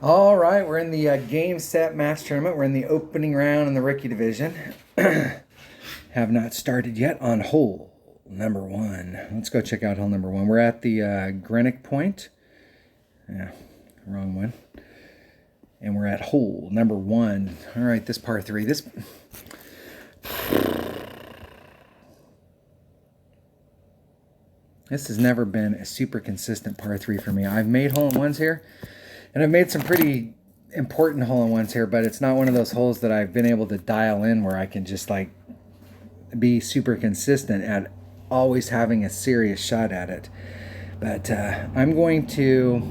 All right, we're in the game set match tournament. We're in the opening round in the rookie division. Have not started yet on hole number one. Let's go check out hole number one. We're at the Greenock Point. Yeah, wrong one. And we're at hole number one. All right, this par three. This has never been a super consistent par three for me. I've made hole-in-ones here, and I've made some pretty important hole-in-ones here, but it's not one of those holes that I've been able to dial in where I can just like be super consistent at always having a serious shot at it. But I'm going to...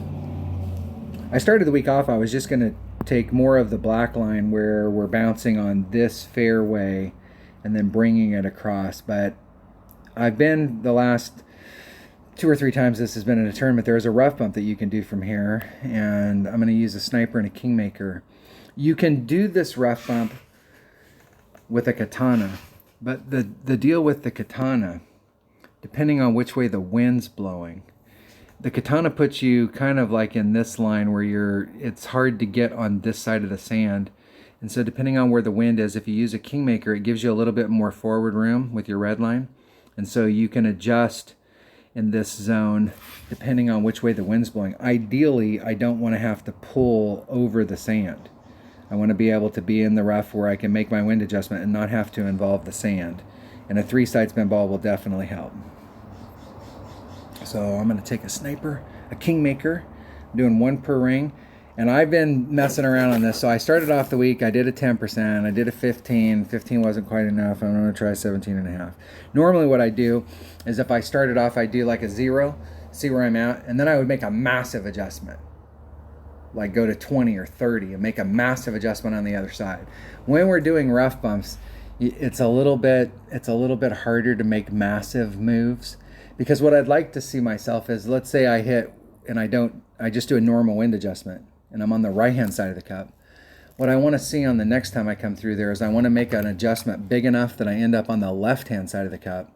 I started the week off, I was just going to take more of the black line where we're bouncing on this fairway and then bringing it across. But I've been the last 2 or 3 times this has been in a tournament, there's a rough bump that you can do from here, and I'm going to use a sniper and a kingmaker. You can do this rough bump with a katana, but the deal with the katana, depending on which way the wind's blowing, the katana puts you kind of like in this line where it's hard to get on this side of the sand. And so depending on where the wind is, if you use a kingmaker, it gives you a little bit more forward room with your red line. And so you can adjust in this zone depending on which way the wind's blowing. Ideally, I don't want to have to pull over the sand. I want to be able to be in the rough where I can make my wind adjustment and not have to involve the sand. And a 3-side spin ball will definitely help. So I'm going to take a sniper, a kingmaker, I'm doing 1 per ring. And I've been messing around on this. So I started off the week, I did a 10%, I did a 15. 15 wasn't quite enough. I'm going to try 17.5. Normally what I do is if I started off, I do like a 0, see where I'm at, and then I would make a massive adjustment. Like go to 20 or 30 and make a massive adjustment on the other side. When we're doing rough bumps, it's a little bit harder to make massive moves, because what I'd like to see myself is, let's say I hit and I just do a normal wind adjustment and I'm on the right hand side of the cup. What I want to see on the next time I come through there is I want to make an adjustment big enough that I end up on the left hand side of the cup.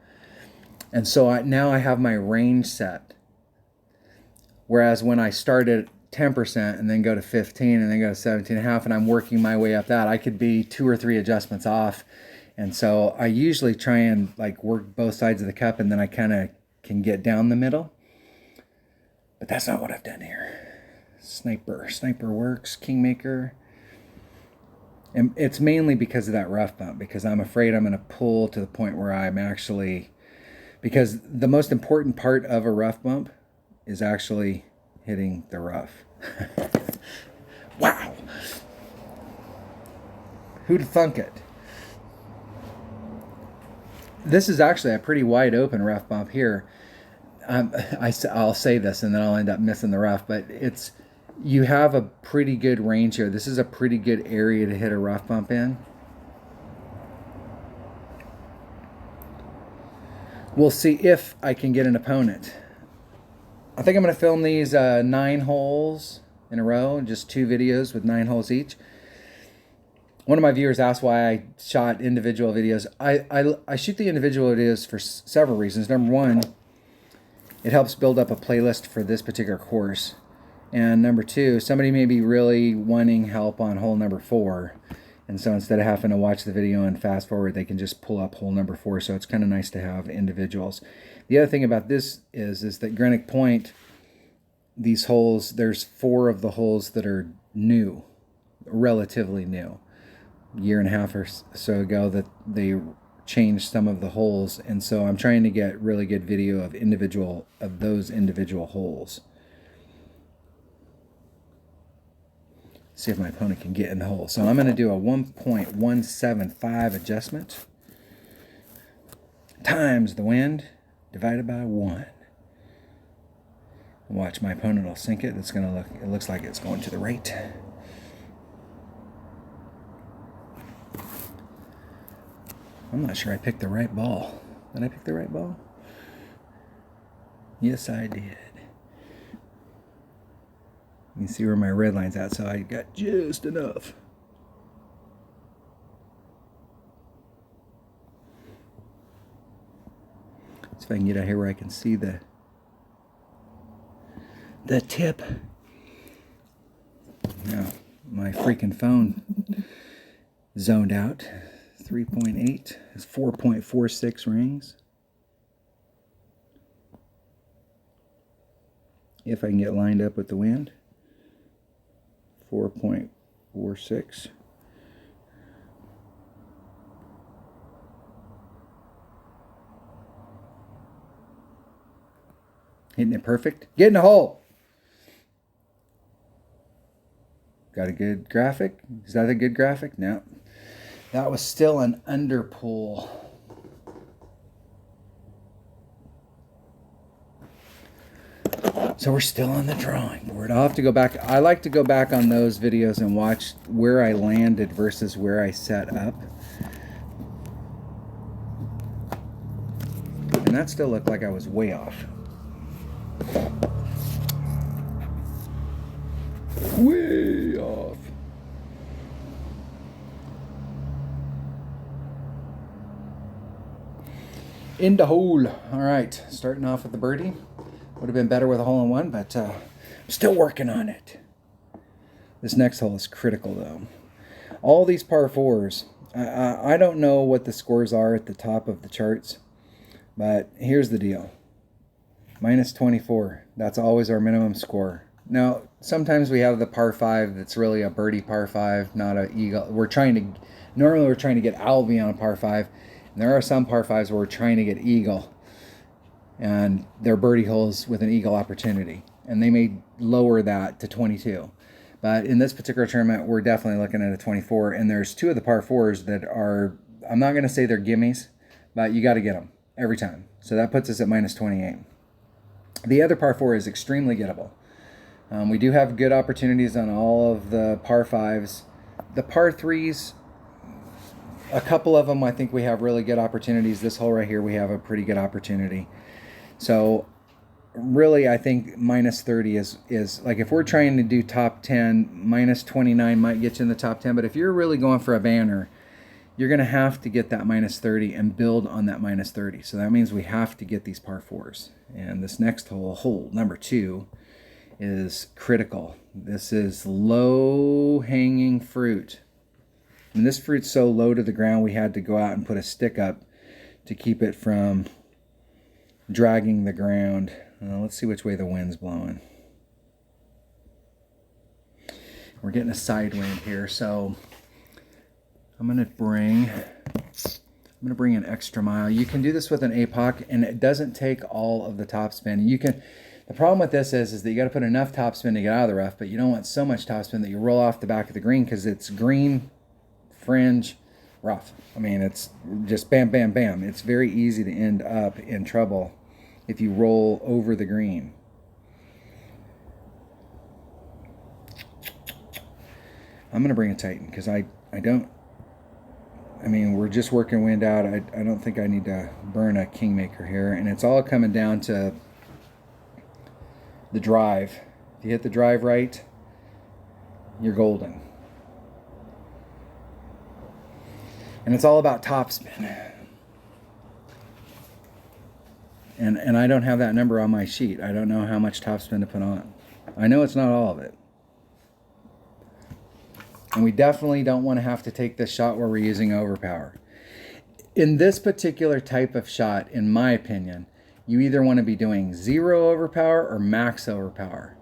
And so now I have my range set. Whereas when I started 10% and then go to 15 and then go to 17.5 and I'm working my way up that, I could be 2 or 3 adjustments off. And so I usually try and like work both sides of the cup, and then I kind of can get down the middle. But that's not what I've done here. Sniper works, kingmaker. And it's mainly because of that rough bump, because I'm afraid I'm going to pull to the point where I'm actually... Because the most important part of a rough bump is actually hitting the rough. Wow! Who'd thunk it? This is actually a pretty wide open rough bump here. I'll say this and then I'll end up missing the rough, but you have a pretty good range here. This is a pretty good area to hit a rough bump in. We'll see if I can get an opponent. I think I'm going to film these 9 holes in a row, just 2 videos with 9 holes each. One of my viewers asked why I shot individual videos. I shoot the individual videos for several reasons. Number one, it helps build up a playlist for this particular course. And number two, somebody may be really wanting help on hole number 4. And so instead of having to watch the video and fast forward, they can just pull up hole number 4. So it's kind of nice to have individuals. The other thing about this is that Greenock Point, these holes, there's 4 of the holes that are new, relatively new. Year and a half or so ago that they changed some of the holes, and so I'm trying to get really good video of those individual holes. See if my opponent can get in the hole. So I'm going to do a 1.175 adjustment times the wind divided by 1. Watch, my opponent will sink it. It looks like it's going to the right. I'm not sure I picked the right ball. Did I pick the right ball? Yes, I did. You can see where my red line's at, so I got just enough. See if I can get out here where I can see the tip. my freaking phone zoned out. 3.8 is 4.46 rings. If I can get lined up with the wind. 4.46. Hitting it perfect. Get in the hole. Got a good graphic? Is that a good graphic? No. That was still an underpull. So we're still on the drawing board. I'll have to go back. I like to go back on those videos and watch where I landed versus where I set up. And that still looked like I was way off. Way off. In the hole. All right, starting off with the birdie. Would have been better with a hole-in-one, but I'm still working on it. This next hole is critical, though. All these par fours, I don't know what the scores are at the top of the charts, but here's the deal. Minus 24. That's always our minimum score. Now, sometimes we have the par 5 that's really a birdie par 5, not an eagle. Normally we're trying to get Albie on a par 5. And there are some par 5s where we're trying to get eagle. And they're birdie holes with an eagle opportunity. And they may lower that to 22. But in this particular tournament, we're definitely looking at a 24. And there's two of the par 4s that are, I'm not going to say they're gimmies, but you got to get them every time. So that puts us at minus 28. The other par 4 is extremely gettable. We do have good opportunities on all of the par 5s. The par 3s, a couple of them, I think we have really good opportunities. This hole right here, we have a pretty good opportunity. So really, I think minus 30 is like, if we're trying to do top 10, minus 29 might get you in the top 10. But if you're really going for a banner, you're going to have to get that minus 30 and build on that minus 30. So that means we have to get these par 4s. And this next hole, hole number 2, is critical. This is low-hanging fruit. And this fruit's so low to the ground, we had to go out and put a stick up to keep it from dragging the ground. Let's see which way the wind's blowing. We're getting a side wind here, so I'm gonna bring an extra mile. You can do this with an APOC, and it doesn't take all of the topspin. The problem with this is that you got to put enough topspin to get out of the rough, but you don't want so much topspin that you roll off the back of the green, because it's green, fringe, rough. I mean, it's just bam, bam, bam. It's very easy to end up in trouble if you roll over the green. I'm going to bring a Titan, because we're just working wind out. I don't think I need to burn a Kingmaker here. And it's all coming down to the drive. If you hit the drive right, you're golden. And it's all about topspin. And I don't have that number on my sheet. I don't know how much topspin to put on. I know it's not all of it. And we definitely don't want to have to take this shot where we're using overpower. In this particular type of shot, in my opinion, you either want to be doing 0 overpower or max overpower.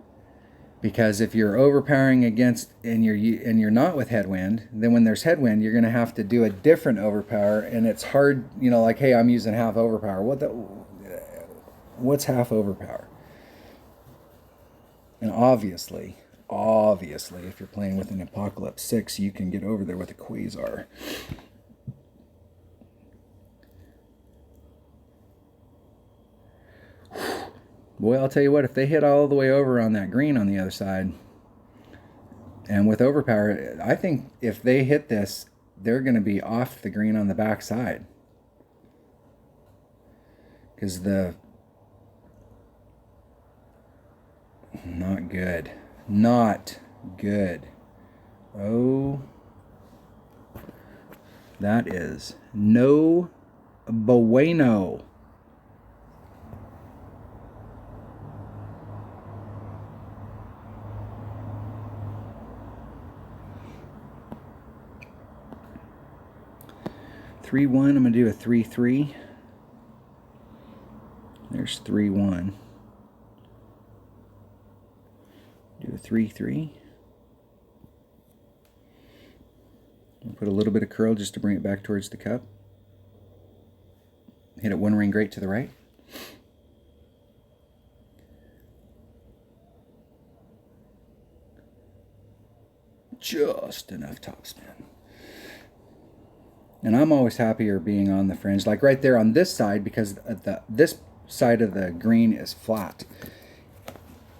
Because if you're overpowering against and you're not with headwind, then when there's headwind, you're going to have to do a different overpower, and it's hard, like, hey, I'm using half overpower. What's half overpower? And obviously, if you're playing with an Apocalypse 6, you can get over there with a Quasar. Boy, I'll tell you what, if they hit all the way over on that green on the other side, and with overpower, I think if they hit this, they're going to be off the green on the back side. Because not good. Not good. Oh, that is no bueno. 3-1. I'm going to do a 3-3. There's 3-1. Do a 3-3. I'll put a little bit of curl just to bring it back towards the cup. Hit it 1 ring great to the right. Just enough topspin. And I'm always happier being on the fringe, like right there on this side, because this side of the green is flat.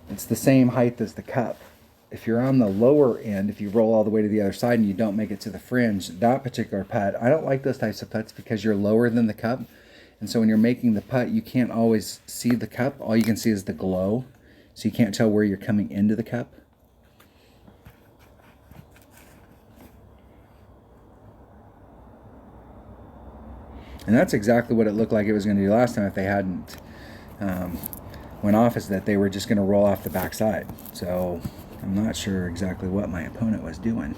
It's the same height as the cup. If you're on the lower end, if you roll all the way to the other side and you don't make it to the fringe, that particular putt, I don't like those types of putts because you're lower than the cup. And so when you're making the putt, you can't always see the cup. All you can see is the glow. So you can't tell where you're coming into the cup. And that's exactly what it looked like it was going to do last time if they hadn't went off, is that they were just going to roll off the backside. So I'm not sure exactly what my opponent was doing.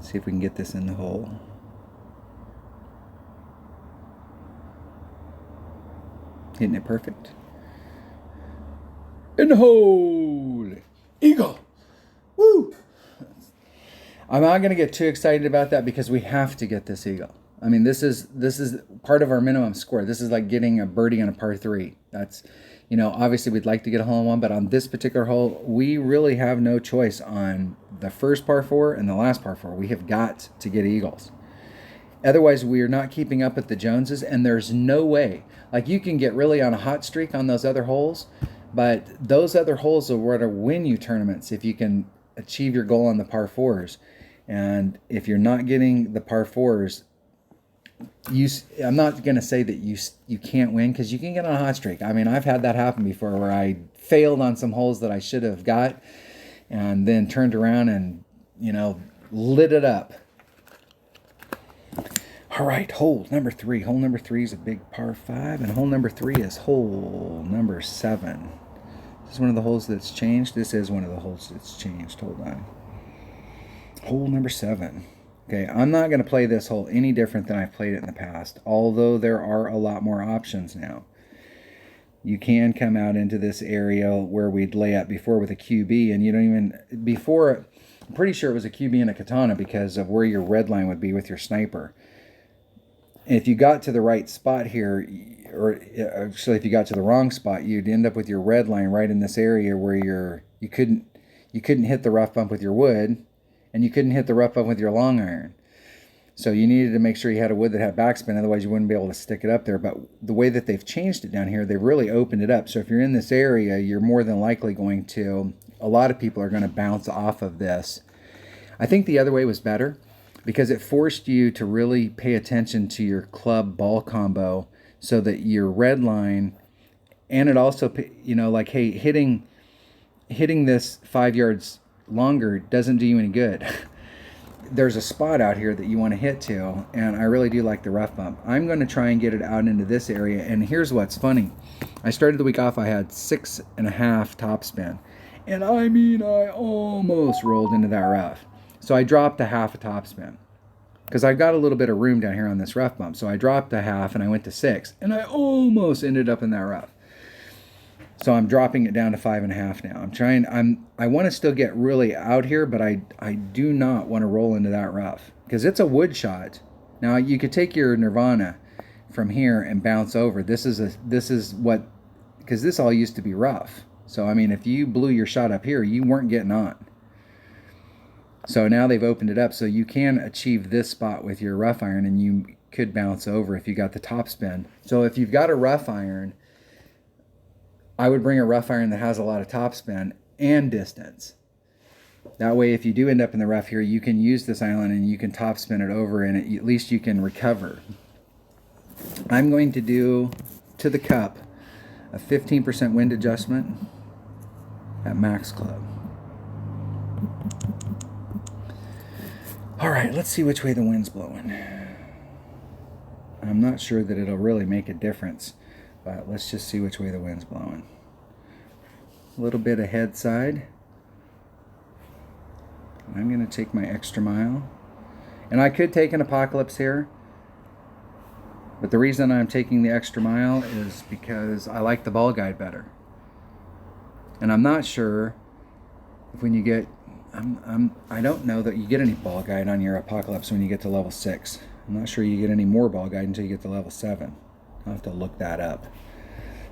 See if we can get this in the hole. Hitting it perfect. In the hole! Eagle! Woo! I'm not going to get too excited about that because we have to get this eagle. I mean, this is part of our minimum score. This is like getting a birdie on a par 3. That's, you know, obviously we'd like to get a hole in one, but on this particular hole, we really have no choice on the first par 4 and the last par 4. We have got to get eagles. Otherwise, we are not keeping up with the Joneses, and there's no way. Like, you can get really on a hot streak on those other holes, but those other holes are what will win you tournaments if you can achieve your goal on the par 4s. And if you're not getting the par 4s, I'm not going to say that you can't win, because you can get on a hot streak. I mean, I've had that happen before where I failed on some holes that I should have got and then turned around and, you know, lit it up. All right, hole number 3. Hole number 3 is a big par 5, and hole number 3 is hole number 7. This is one of the holes that's changed. This is one of the holes that's changed. Hold on. Hole number 7. Okay, I'm not going to play this hole any different than I've played it in the past, although there are a lot more options now. You can come out into this area where we'd lay up before with a QB, and you don't even, before, I'm pretty sure it was a QB and a katana because of where your red line would be with your sniper. And if you got to the right spot here, or actually if you got to the wrong spot, you'd end up with your red line right in this area where you couldn't hit the rough bump with your wood, and you couldn't hit the rough bump with your long iron. So you needed to make sure you had a wood that had backspin, otherwise you wouldn't be able to stick it up there. But the way that they've changed it down here, they've really opened it up. So if you're in this area, you're more than likely going to, a lot of people are going to bounce off of this. I think the other way was better because it forced you to really pay attention to your club ball combo so that your red line, and it also, you know, like, hey, hitting this 5 yards longer doesn't do you any good. There's a spot out here that you want to hit to, and I really do like the rough bump. I'm going to try and get it out into this area, and here's what's funny. I started the week off, I had 6.5 topspin, and I mean, I almost rolled into that rough. So I dropped a half a topspin because I've got a little bit of room down here on this rough bump. So I dropped a half and I went to 6, and I almost ended up in that rough. So I'm dropping it down to 5.5 now. I want to still get really out here, but I do not want to roll into that rough because it's a wood shot. Now you could take your Nirvana from here and bounce over. This is what, because this all used to be rough. So I mean, if you blew your shot up here, you weren't getting on. So now they've opened it up so you can achieve this spot with your rough iron, and you could bounce over if you got the topspin. So if you've got a rough iron, I would bring a rough iron that has a lot of topspin and distance. That way, if you do end up in the rough here, you can use this island and you can topspin it over, and at least you can recover. I'm going to do to the cup a 15% wind adjustment at Max Club. All right, let's see which way the wind's blowing. I'm not sure that it'll really make a difference, but let's just see which way the wind's blowing. a little bit ahead side. I'm going to take my extra mile. And I could take an Apocalypse here, but the reason I'm taking the extra mile is because I like the ball guide better. And I'm not sure if when you get, I don't know that you get any ball guide on your Apocalypse when you get to level 6. I'm not sure you get any more ball guide until you get to level 7. I'll have to look that up.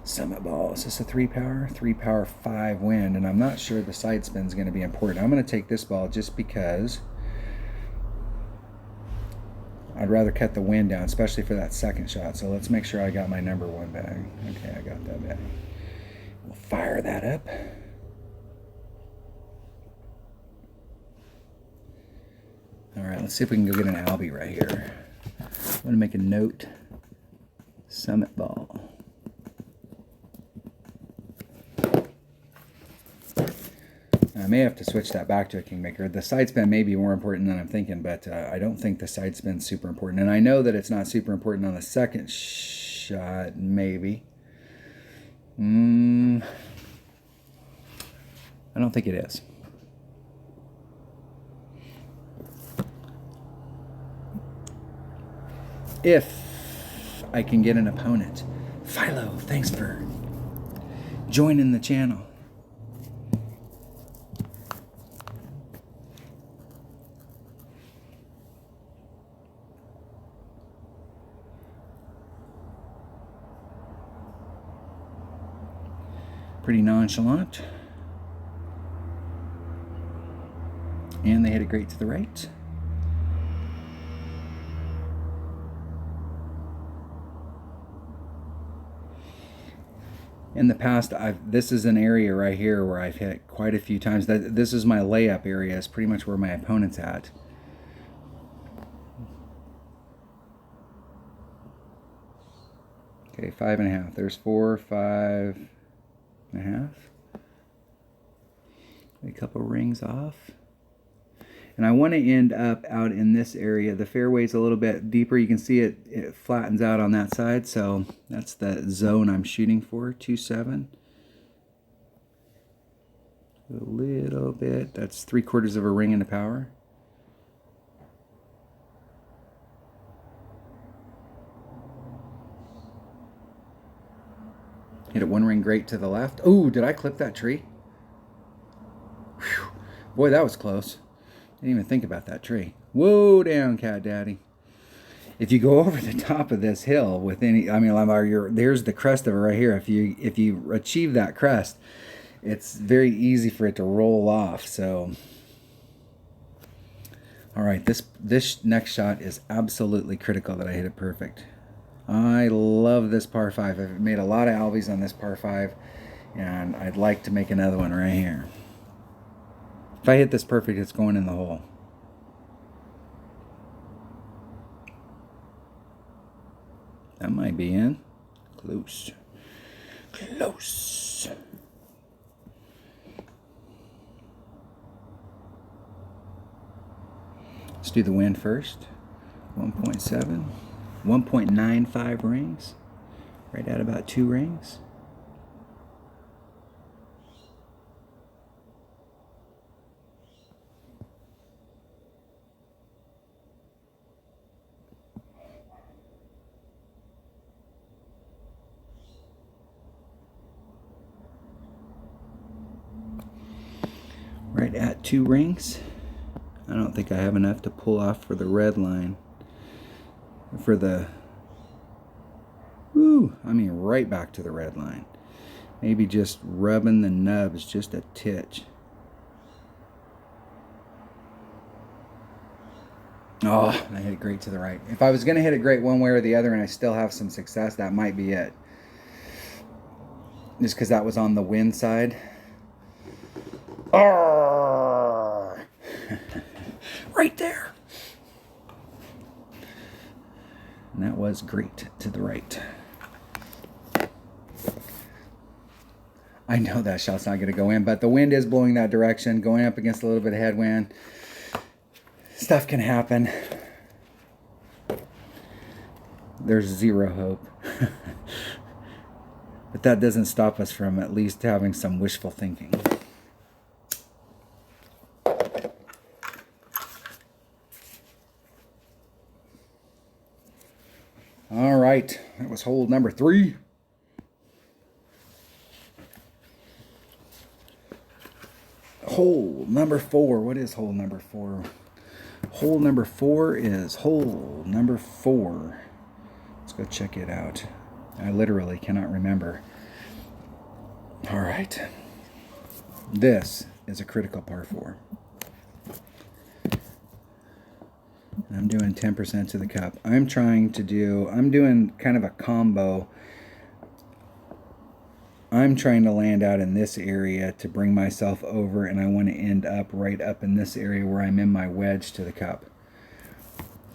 Summit ball. Is this a 3 power? 3 power, 5 wind, and I'm not sure the side spin is going to be important. I'm going to take this ball just because I'd rather cut the wind down, especially for that second shot. So let's make sure I got my number 1 bag. Okay, I got that bag. We'll fire that up. All right, let's see if we can go get an Albie right here. I'm going to make a note. Summit ball. I may have to switch that back to a Kingmaker. The side spin may be more important than I'm thinking, but I don't think the side spin's super important. And I know that it's not super important on the second shot, maybe. I don't think it is. If I can get an opponent. Philo, thanks for joining the channel. Pretty nonchalant. And they hit it great to the right. In the past, this is an area right here where I've hit quite a few times. This is my layup area. It's pretty much where my opponent's at. Okay, 5.5. There's 4, 5.5. A couple rings off. And I want to end up out in this area. The fairway's a little bit deeper. You can see it flattens out on that side. So that's the zone I'm shooting for, 2.7. A little bit. That's 3/4 of a ring into power. Hit it 1 ring great to the left. Oh, did I clip that tree? Whew. Boy, that was close. Didn't even think about that tree. Whoa down, Cat Daddy. If you go over the top of this hill with any, I mean, there's the crest of it right here. If you achieve that crest, it's very easy for it to roll off. So, all right, this next shot is absolutely critical that I hit it perfect. I love this par 5. I've made a lot of Albies on this par 5, and I'd like to make another one right here. If I hit this perfect, it's going in the hole. That might be in. Close. Close. Let's do the wind first. 1.7. 1.95 rings. Right at about 2 rings. Right at 2 rings. I don't think I have enough to pull off for the red line. For the, right back to the red line. Maybe just rubbing the nubs just a titch. Oh, I hit it great to the right. If I was going to hit it great one way or the other and I still have some success, that might be it. Just because that was on the wind side. Oh! Right there. And that was great to the right. I know that shot's not going to go in, but the wind is blowing that direction, going up against a little bit of headwind. Stuff can happen. There's zero hope. But that doesn't stop us from at least having some wishful thinking. All right, that was hole number 3. Hole number 4. What is hole number 4? Hole number 4 is hole number 4. Let's go check it out. I literally cannot remember. All right. This is a critical par 4. I'm doing 10% to the cup. I'm doing kind of a combo. I'm trying to land out in this area to bring myself over, and I want to end up right up in this area where I'm in my wedge to the cup.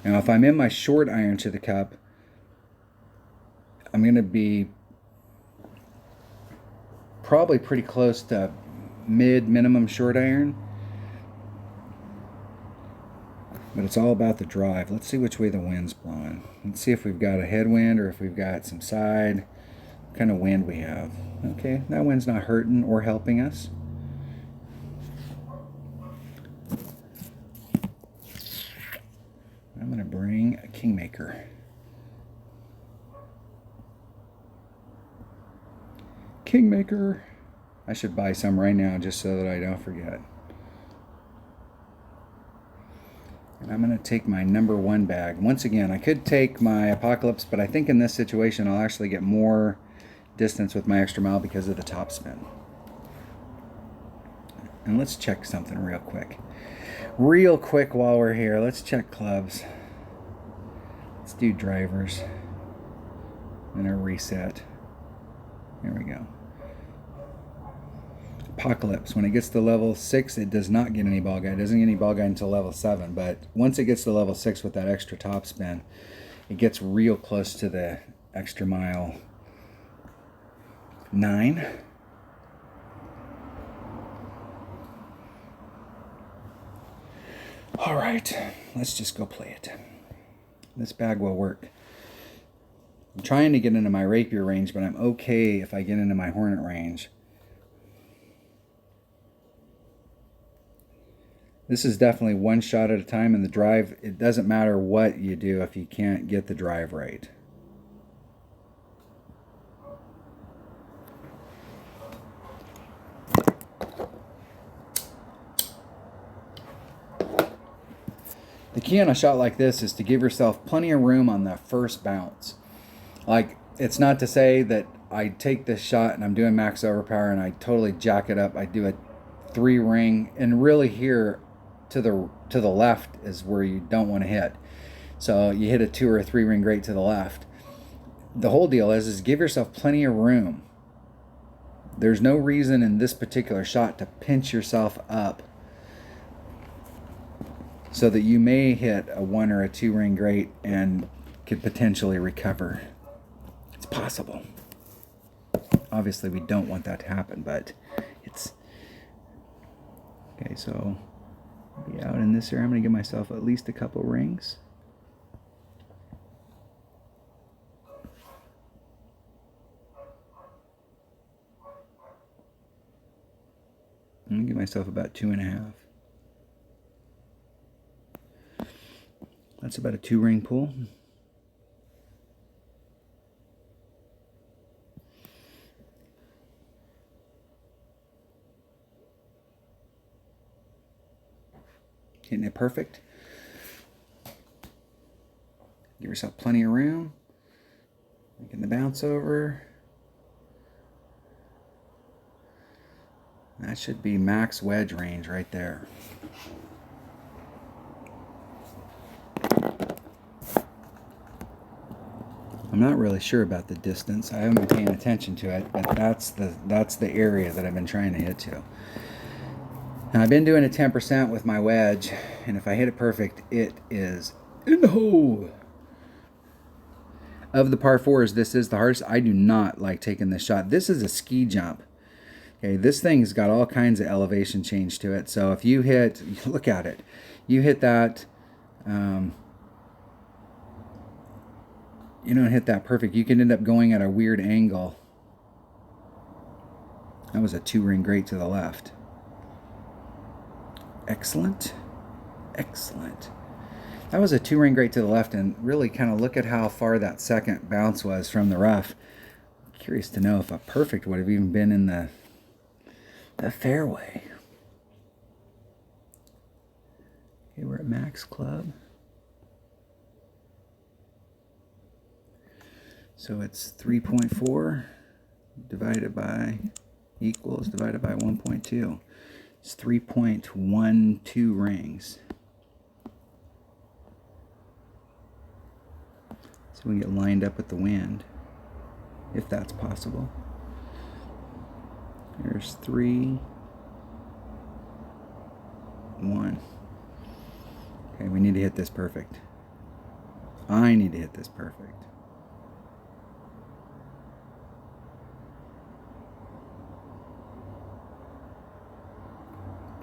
Now, if I'm in my short iron to the cup, I'm going to be probably pretty close to minimum short iron. But it's all about the drive. Let's see which way the wind's blowing. Let's see if we've got a headwind or if we've got some side. What kind of wind we have. Okay, that wind's not hurting or helping us. I'm going to bring a Kingmaker. Kingmaker. I should buy some right now just so that I don't forget. And I'm going to take my number 1 bag. Once again, I could take my Apocalypse, but I think in this situation I'll actually get more distance with my extra mile because of the top spin. And let's check something real quick. Real quick while we're here, let's check clubs. Let's do drivers. And a reset. There we go. Apocalypse, when it gets to level 6, it does not get any ball guide. It doesn't get any ball guide until level 7, but once it gets to level 6 with that extra top spin, it gets real close to the extra mile 9. All right, let's just go play it. This bag will work. I'm trying to get into my rapier range, but I'm okay if I get into my hornet range. This is definitely one shot at a time, and the drive, it doesn't matter what you do if you can't get the drive right. The key on a shot like this is to give yourself plenty of room on that first bounce. Like, it's not to say that I take this shot and I'm doing max overpower and I totally jack it up. I do a 3 ring, and really here to the left is where you don't want to hit. So you hit a 2 or a 3 ring great to the left. The whole deal is give yourself plenty of room. There's no reason in this particular shot to pinch yourself up so that you may hit a 1 or a 2 ring great and could potentially recover. It's possible. Obviously we don't want that to happen, but it's okay. So be out in this area. I'm going to give myself at least a couple rings. I'm going to give myself about 2.5. That's about a 2 ring pull. Hitting it perfect. Give yourself plenty of room. Making the bounce over. That should be max wedge range right there. I'm not really sure about the distance. I haven't been paying attention to it, but that's the area that I've been trying to hit to. Now, I've been doing a 10% with my wedge, and if I hit it perfect, it is in the hole. Of the par 4s, this is the hardest. I do not like taking this shot. This is a ski jump. Okay, this thing's got all kinds of elevation change to it. So if you hit, look at it, you hit that, you don't hit that perfect. You can end up going at a weird angle That was a 2-ring great to the left. Excellent. Excellent. That was a 2-ring great to the left, and really kind of look at how far that second bounce was from the rough. Curious to know if a perfect would have even been in the fairway. Okay, we're at Max Club. So it's 3.4 divided by equals divided by 1.2. It's 3.12 rings. So we get lined up with the wind, if that's possible. There's 3, 1. Okay, we need to hit this perfect. I need to hit this perfect.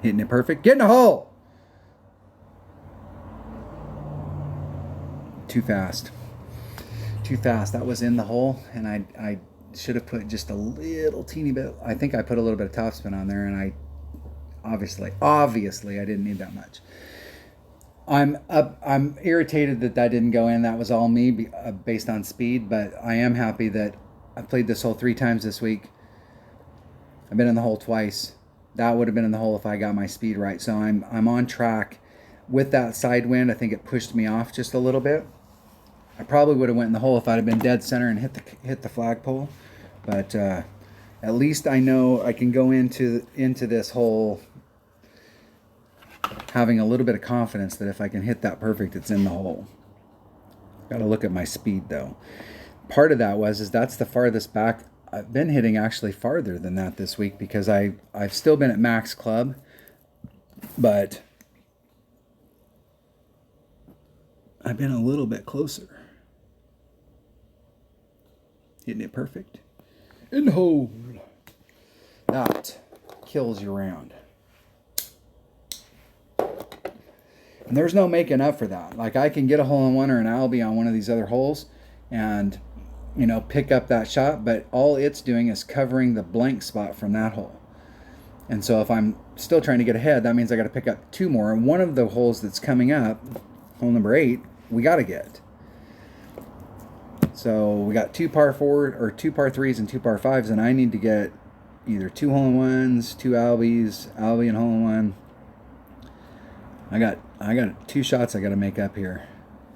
Hitting it perfect. Get in the hole! Too fast. Too fast. That was in the hole, and I should have put just a little teeny bit. I think I put a little bit of topspin on there, and I obviously I didn't need that much. I'm irritated that didn't go in. That was all me based on speed, but I am happy that I played this hole 3 times this week. I've been in the hole twice. That would have been in the hole if I got my speed right. So I'm on track. With that side wind, I think it pushed me off just a little bit. I probably would have went in the hole if I'd have been dead center and hit the flagpole. But at least I know I can go into this hole having a little bit of confidence that if I can hit that perfect, it's in the hole. Got to look at my speed though. Part of that is that's the farthest back. I've been hitting actually farther than that this week because I've still been at Max Club, but I've been a little bit closer. Hitting it perfect. In the hole. That kills your round. And there's no making up for that. Like I can get a hole-in-one or an Albie on one of these other holes and pick up that shot, but all it's doing is covering the blank spot from that hole. And so if I'm still trying to get ahead, that means I got to pick up 2 more. And one of the holes that's coming up, hole number 8, we got to get. So we got 2 par 4 or 2 par 3s and 2 par 5s, and I need to get either 2 hole-in-ones, 2 Albies, Albie and hole-in-one. I got 2 shots I got to make up here.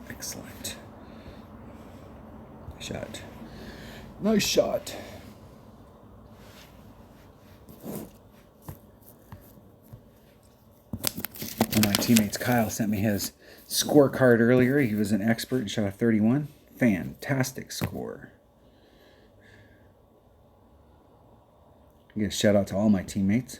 Excellent. Shot. Nice shot. One of my teammates, Kyle, sent me his scorecard earlier. He was an expert and shot a 31. Fantastic score. I give a shout out to all my teammates.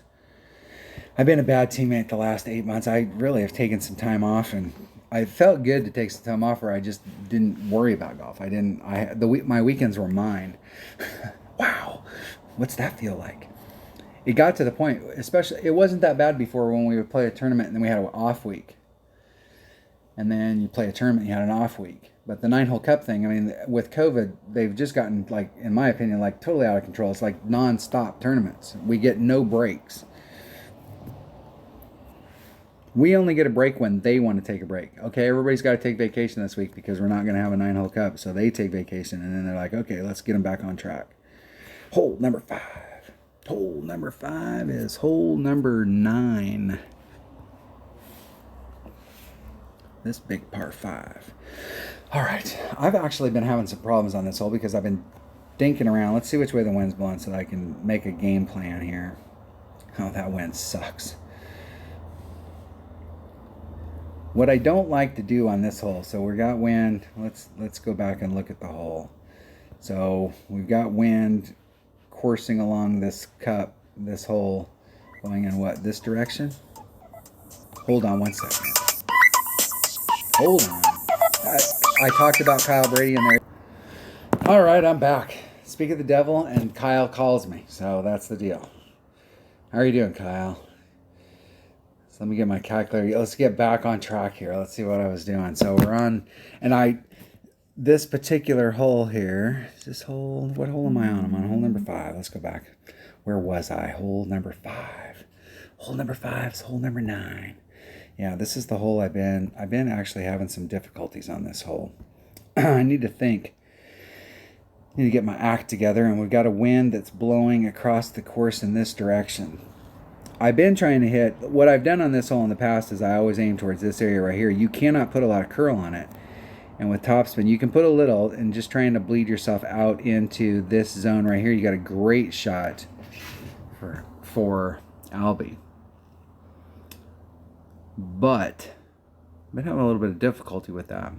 I've been a bad teammate the last 8 months. I really have taken some time off, and I felt good to take some time off where I just didn't worry about golf. My weekends were mine. Wow, what's that feel like? It got to the point, especially, it wasn't that bad before when we would play a tournament and then we had an off week. And then you play a tournament, you had an off week. But the 9-hole cup thing, I mean, with COVID, they've just gotten, like, in my opinion, like totally out of control. It's like non-stop tournaments. We get no breaks. We only get a break when they want to take a break. Okay, everybody's got to take vacation this week because we're not going to have a 9-hole cup. So they take vacation, and then they're like, okay, let's get them back on track. Hole number 5. Hole number 5 is hole number 9. This big par 5. All right, I've actually been having some problems on this hole because I've been dinking around. Let's see which way the wind's blowing so that I can make a game plan here. Oh, that wind sucks. What I don't like to do on this hole, so we got wind. Let's go back and look at the hole. So we've got wind coursing along this cup, this hole, going in what, this direction? Hold on one second. Hold on. I talked about Kyle Brady in there. All right, I'm back. Speak of the devil, and Kyle calls me. So that's the deal. How are you doing, Kyle? So let me get my calculator. Let's get back on track here. Let's see what I was doing. So we're on, and this particular hole here, is this hole, what hole am I on? I'm on hole number 5. Let's go back. Where was I? Hole number 5. Hole number 5 is hole number 9. Yeah, this is the hole I've been actually having some difficulties on this hole. I need to think. I need to get my act together, and we've got a wind that's blowing across the course in this direction. I've been trying to hit, what I've done on this hole in the past is I always aim towards this area right here. You cannot put a lot of curl on it. And with topspin, you can put a little, and just trying to bleed yourself out into this zone right here, you got a great shot for Albie. But I've been having a little bit of difficulty with that.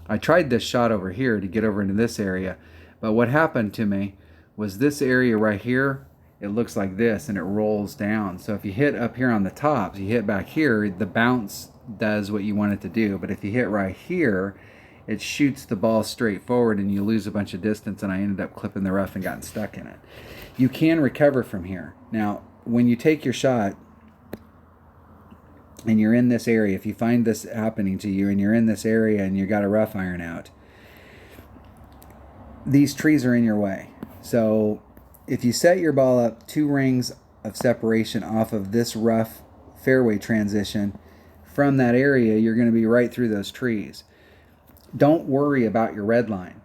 I tried this shot over here to get over into this area, but what happened to me was this area right here, it looks like this and it rolls down. So if you hit up here on the tops, you hit back here, the bounce does what you want it to do. But if you hit right here, it shoots the ball straight forward and you lose a bunch of distance, and I ended up clipping the rough and gotten stuck in it. You can recover from here. Now, when you take your shot and you're in this area, if you find this happening to you and you're in this area and you got a rough iron out, these trees are in your way. So if you set your ball up 2 rings of separation off of this rough fairway transition, from that area, you're going to be right through those trees. Don't worry about your red line.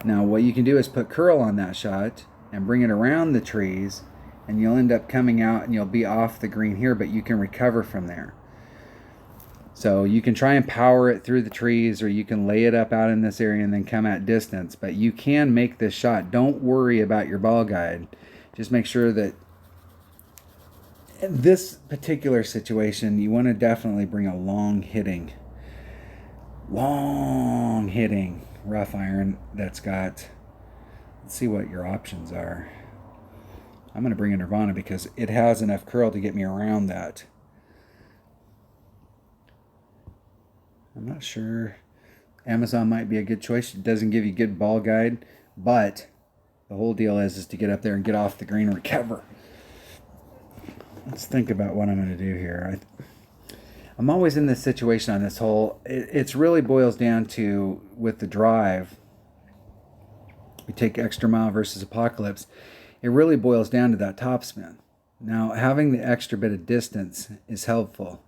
Now, what you can do is put curl on that shot and bring it around the trees, and you'll end up coming out and you'll be off the green here, but you can recover from there. So you can try and power it through the trees, or you can lay it up out in this area and then come at distance, but you can make this shot. Don't worry about your ball guide. Just make sure that in this particular situation, you want to definitely bring a long hitting rough iron that's got, let's see what your options are. I'm going to bring a Nirvana because it has enough curl to get me around that. I'm not sure. Amazon might be a good choice. It doesn't give you good ball guide, but the whole deal is to get up there and get off the green and recover. Let's think about what I'm going to do here. I'm always in this situation on this hole. It really boils down to, with the drive, we take Extra Mile versus Apocalypse, it really boils down to that topspin. Now, having the extra bit of distance is helpful,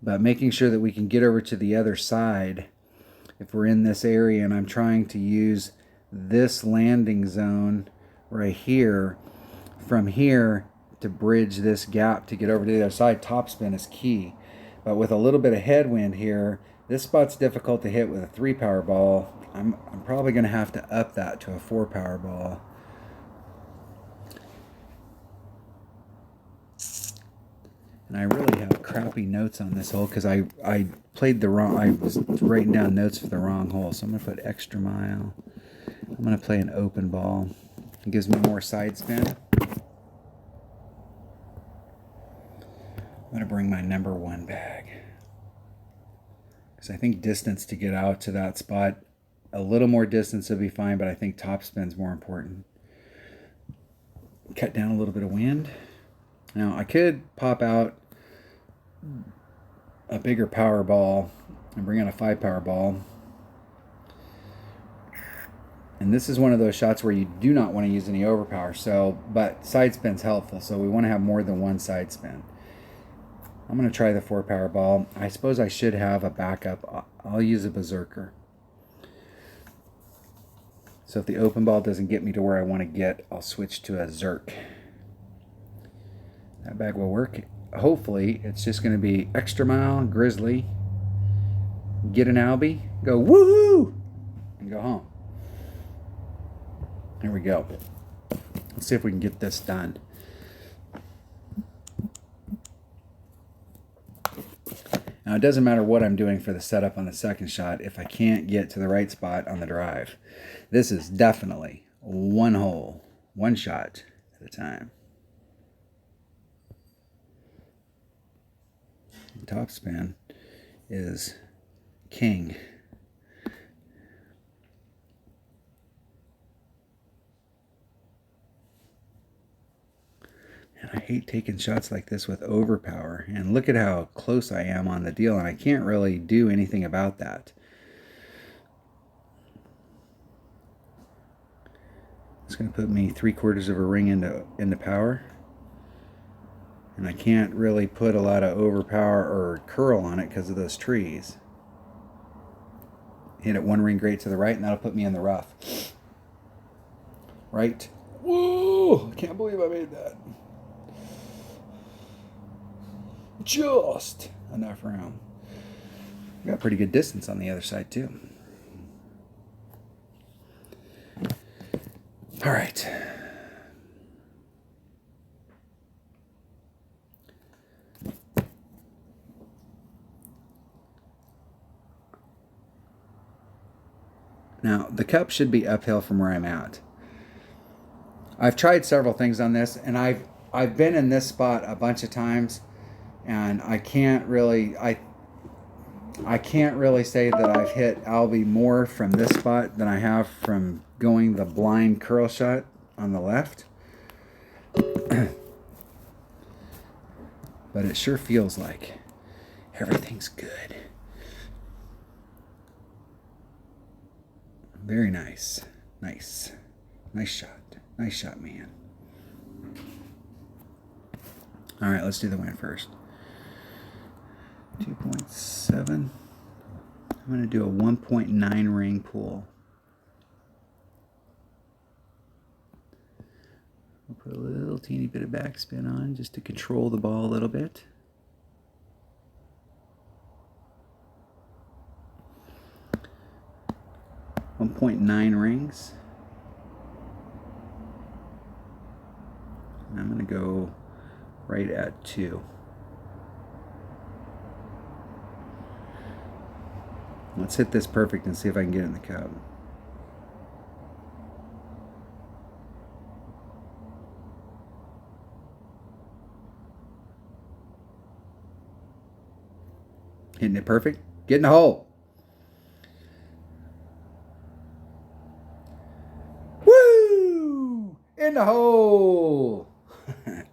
but making sure that we can get over to the other side, if we're in this area and I'm trying to use this landing zone right here, from here to bridge this gap to get over to the other side, topspin is key. But with a little bit of headwind here, this spot's difficult to hit with a 3 power ball. I'm probably going to have to up that to a 4 power ball. And I really have crappy notes on this hole because I played the wrong, I was writing down notes for the wrong hole. So I'm going to put Extra Mile. I'm going to play an open ball. It gives me more side spin. I'm going to bring my number 1 bag, because I think distance to get out to that spot, a little more distance would be fine, but I think topspin's more important. Cut down a little bit of wind. Now, I could pop out a bigger power ball and bring out a 5 power ball. And this is one of those shots where you do not want to use any overpower. So, but side spin's helpful, so we want to have more than one side spin. I'm going to try the 4 power ball. I suppose I should have a backup. I'll use a Berserker. So if the open ball doesn't get me to where I want to get, I'll switch to a Zerk. That bag will work. Hopefully, it's just going to be Extra Mile, Grizzly, get an Albie, go woohoo, and go home. Here we go. Let's see if we can get this done. Now, it doesn't matter what I'm doing for the setup on the second shot if I can't get to the right spot on the drive. This is definitely one hole, one shot at a time. Topspin is king. I hate taking shots like this with overpower. And look at how close I am on the deal, and I can't really do anything about that. It's going to put me 3/4 of a ring into power. And I can't really put a lot of overpower or curl on it because of those trees. Hit it 1 ring great to the right, and that'll put me in the rough. Right? Whoa! I can't believe I made that. Just enough room. Got pretty good distance on the other side too. All right. Now, the cup should be uphill from where I'm at. I've tried several things on this, and I've been in this spot a bunch of times, and I can't really say that I've hit Albie more from this spot than I have from going the blind curl shot on the left. But it sure feels like everything's good. Very nice. Nice. Nice shot. Nice shot, man. All right, let's do the wind first. 2.7. I'm going to do a 1.9 ring pull. We'll put a little teeny bit of backspin on just to control the ball a little bit. .9 rings. And I'm going to go right at 2. Let's hit this perfect and see if I can get it in the cup. Hitting it perfect. Get in the hole. Woo! In the hole.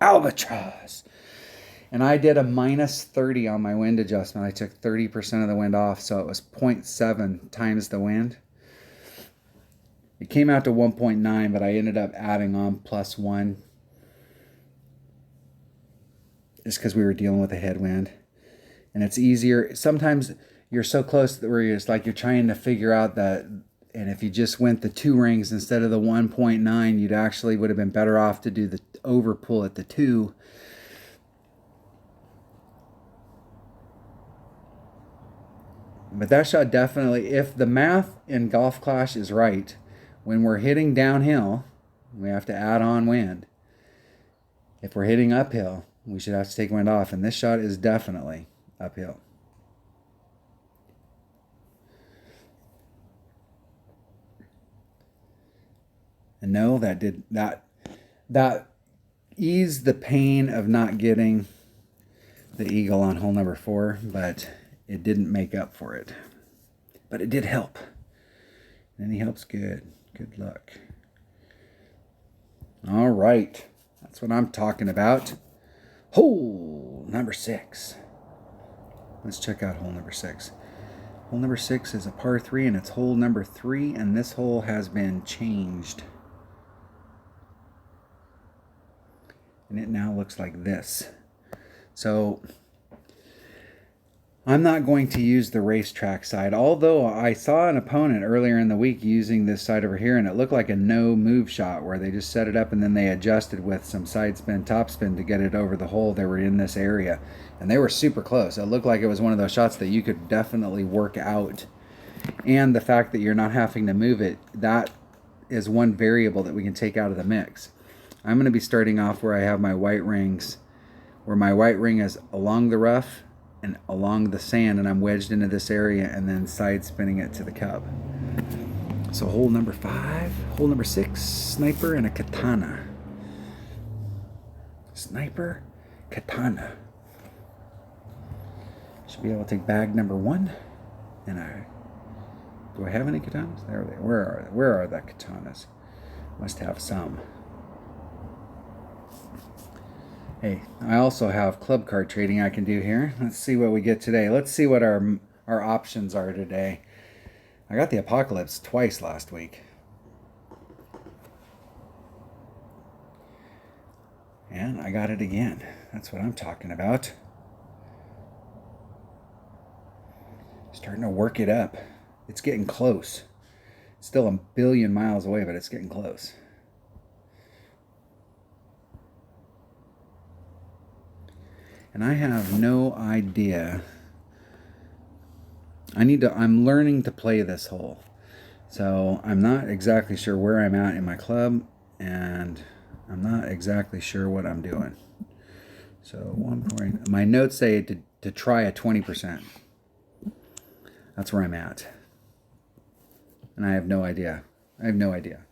Albatross. And I did a -30 on my wind adjustment. I took 30% of the wind off, so it was 0.7 times the wind. It came out to 1.9, but I ended up adding on +1. Just because we were dealing with a headwind. And it's easier. Sometimes you're so close that where you're trying to figure out that, and if you just went the 2 rings instead of the 1.9, you'd actually would have been better off to do the over pull at the 2. But that shot definitely, if the math in Golf Clash is right, when we're hitting downhill, we have to add on wind. If we're hitting uphill, we should have to take wind off. And this shot is definitely uphill. And no, that eased the pain of not getting the eagle on hole number 4, but it didn't make up for it. But it did help. And he helps good. Good luck. All right. That's what I'm talking about. Hole number 6. Let's check out hole number 6. Hole number 6 is a par 3, and it's hole number 3, and this hole has been changed. And it now looks like this. So I'm not going to use the racetrack side, although I saw an opponent earlier in the week using this side over here, and it looked like a no move shot where they just set it up and then they adjusted with some side spin, top spin to get it over the hole. They were in this area and they were super close. It looked like it was one of those shots that you could definitely work out. And the fact that you're not having to move it, that is one variable that we can take out of the mix. I'm going to be starting off where I have my white rings, where my white ring is along the rough and along the sand, and I'm wedged into this area and then side spinning it to the cup. So hole number 5, hole number 6, sniper and a katana. Sniper, katana. Should be able to take bag number 1. And do I have any katanas? There they are. Where are the katanas? Must have some. Hey, I also have club card trading I can do here. Let's see what we get today. Let's see what our options are today. I got the Apocalypse twice last week. And I got it again. That's what I'm talking about. Starting to work it up. It's getting close. Still a billion miles away, but it's getting close. And I have no idea. I'm learning to play this hole. So I'm not exactly sure where I'm at in my club, and I'm not exactly sure what I'm doing. So 1 point, my notes say to try a 20%. That's where I'm at. And I have no idea. I have no idea.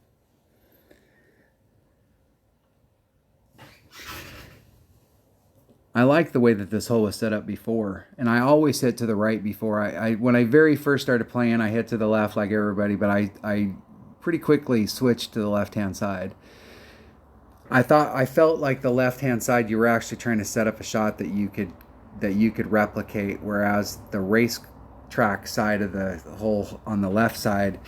I like the way that this hole was set up before, and I always hit to the right before. When I very first started playing, I hit to the left like everybody, but I pretty quickly switched to the left-hand side. I felt like the left-hand side, you were actually trying to set up a shot that you could replicate, whereas the racetrack side of the hole on the left side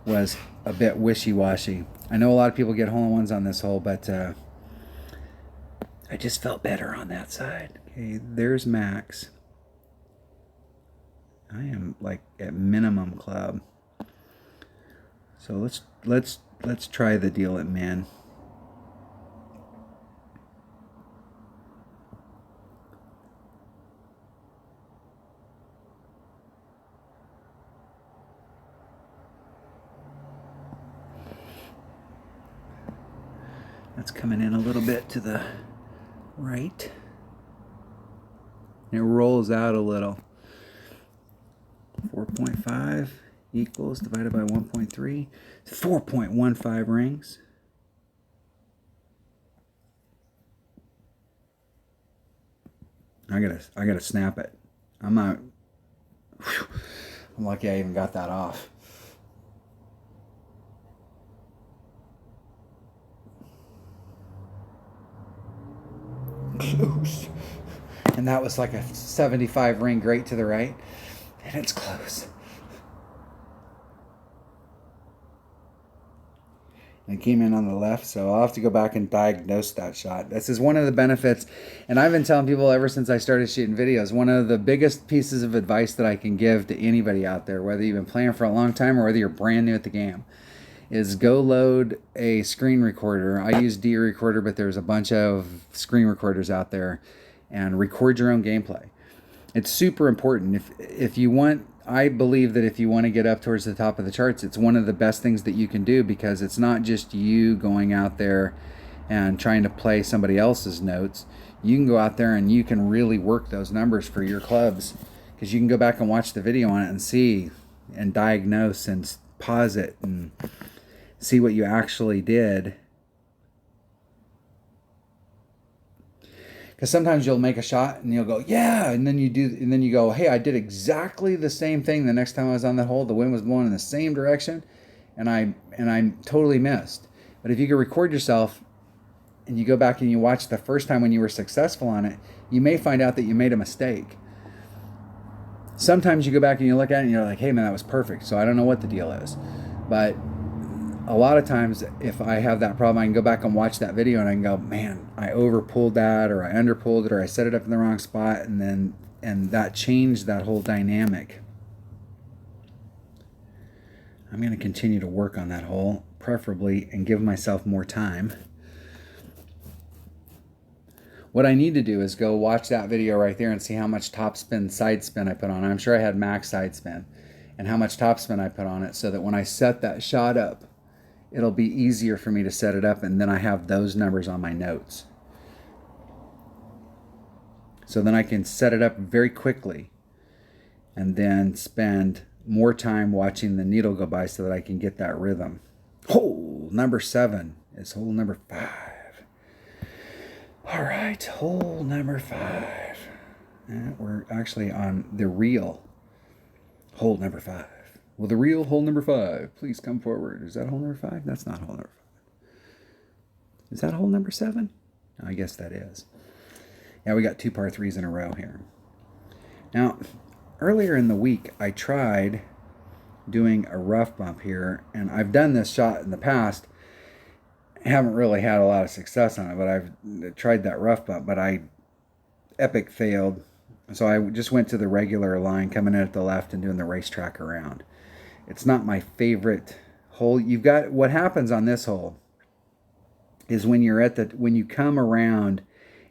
was a bit wishy-washy. I know a lot of people get hole-in-ones on this hole, but I just felt better on that side. Okay, there's Max. I am like at minimum club. So let's try the deal at min. That's coming in a little bit to the right. And it rolls out a little. 4.5 equals divided by 1.3. 4.15 rings. I gotta snap it. I'm not. Whew, I'm lucky I even got that off. Close. And that was like a 75 ring great to the right. And it's close. And it came in on the left, so I'll have to go back and diagnose that shot. This is one of the benefits, and I've been telling people ever since I started shooting videos, one of the biggest pieces of advice that I can give to anybody out there, whether you've been playing for a long time or whether you're brand new at the game, is go load a screen recorder. I use D Recorder, but there's a bunch of screen recorders out there, and record your own gameplay. It's super important. If you want, I believe that if you want to get up towards the top of the charts, it's one of the best things that you can do, because it's not just you going out there and trying to play somebody else's notes. You can go out there and you can really work those numbers for your clubs, because you can go back and watch the video on it and see and diagnose and pause it and see what you actually did. Because sometimes you'll make a shot and you'll go, yeah, and then you go, hey, I did exactly the same thing the next time I was on that hole. The wind was blowing in the same direction, and I totally missed. But if you can record yourself and you go back and you watch the first time when you were successful on it, you may find out that you made a mistake. Sometimes you go back and you look at it and you're like, hey man, that was perfect. So I don't know what the deal is. But a lot of times, if I have that problem, I can go back and watch that video and I can go, man, I overpulled that, or I underpulled it, or I set it up in the wrong spot, and that changed that whole dynamic. I'm going to continue to work on that hole, preferably, and give myself more time. What I need to do is go watch that video right there and see how much topspin, side spin I put on. I'm sure I had max side spin, and how much topspin I put on it, so that when I set that shot up, it'll be easier for me to set it up, and then I have those numbers on my notes. So then I can set it up very quickly and then spend more time watching the needle go by so that I can get that rhythm. Hole number 7 is hole number 5. All right, hole number 5. And we're actually on the real hole number 5. Will the real hole number 5 please come forward? Is that hole number 5? That's not hole number 5. Is that hole number 7? I guess that is. Yeah, we got 2 par 3s in a row here. Now, earlier in the week, I tried doing a rough bump here, and I've done this shot in the past. I haven't really had a lot of success on it, but I've tried that rough bump, but I epic failed. So I just went to the regular line, coming in at the left and doing the racetrack around. It's not my favorite hole. You've got, what happens on this hole is when you come around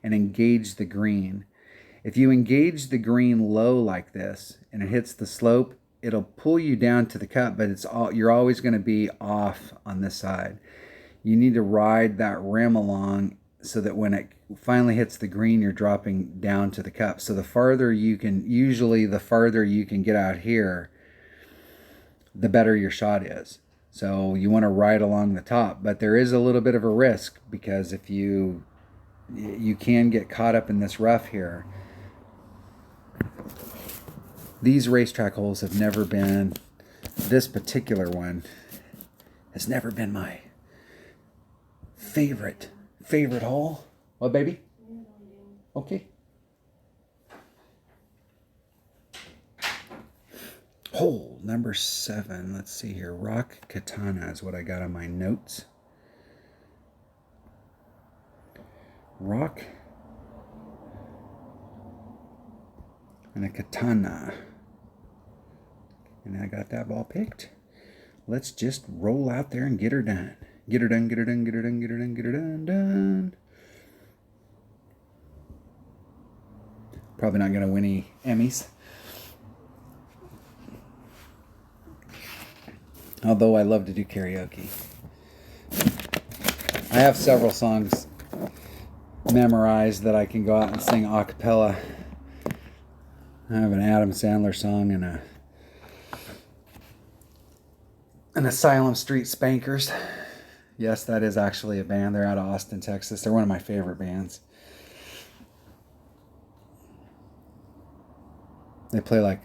and engage the green. If you engage the green low like this and it hits the slope, it'll pull you down to the cup, but you're always going to be off on this side. You need to ride that rim along so that when it finally hits the green, you're dropping down to the cup. So the farther you can get out here, the better your shot is. So you want to ride along the top, but there is a little bit of a risk, because if you can get caught up in this rough here. These racetrack holes have never been, this particular one has never been my favorite hole. What, baby? Okay. Hole number 7. Let's see here. Rock Katana is what I got on my notes. Rock and a katana. And I got that ball picked. Let's just roll out there and get her done. Get her done, get her done, get her done, get her done, get her done. Probably not going to win any Emmys. Although I love to do karaoke. I have several songs memorized that I can go out and sing a cappella. I have an Adam Sandler song and an Asylum Street Spankers. Yes, that is actually a band. They're out of Austin, Texas. They're one of my favorite bands. They play like...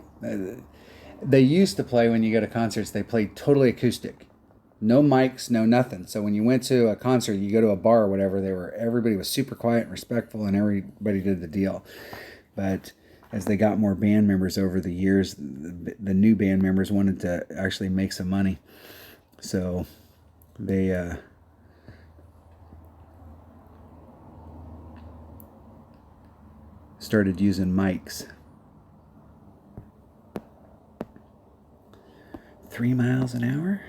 They used to play, when you go to concerts, they play totally acoustic. No mics, no nothing. So when you went to a concert, you go to a bar or whatever, everybody was super quiet and respectful, and everybody did the deal. But as they got more band members over the years, the new band members wanted to actually make some money. So they started using mics. 3 miles an hour?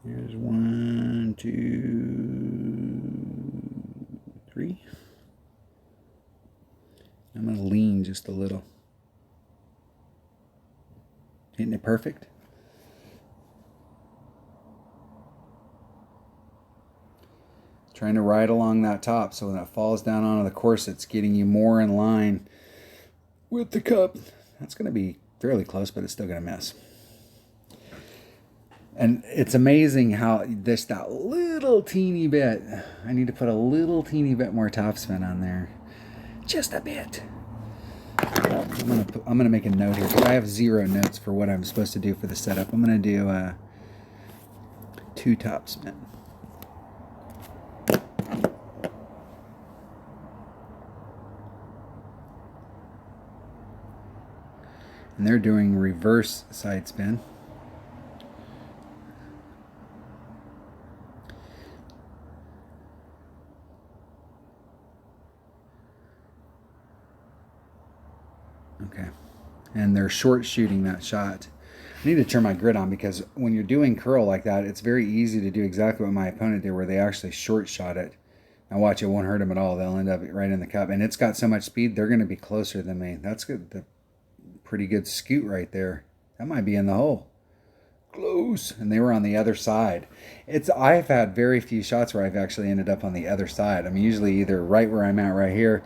Here's 1, 2, 3. I'm going to lean just a little. Hitting it perfect. Trying to ride along that top so when it falls down onto the course, it's getting you more in line with the cup. That's going to be fairly close, but it's still going to miss. And it's amazing how that little teeny bit, I need to put a little teeny bit more topspin on there. Just a bit. I'm gonna make a note here, because I have 0 notes for what I'm supposed to do for the setup. I'm going to do 2 topspin. And they're doing reverse side spin. Okay. And they're short shooting that shot. I need to turn my grid on, because when you're doing curl like that, it's very easy to do exactly what my opponent did, where they actually short shot it. Now watch, it won't hurt them at all. They'll end up right in the cup. And it's got so much speed, they're going to be closer than me. That's good. Pretty good scoot right there. That might be in the hole. Close. And they were on the other side. I've had very few shots where I've actually ended up on the other side. I'm usually either right where I'm at right here.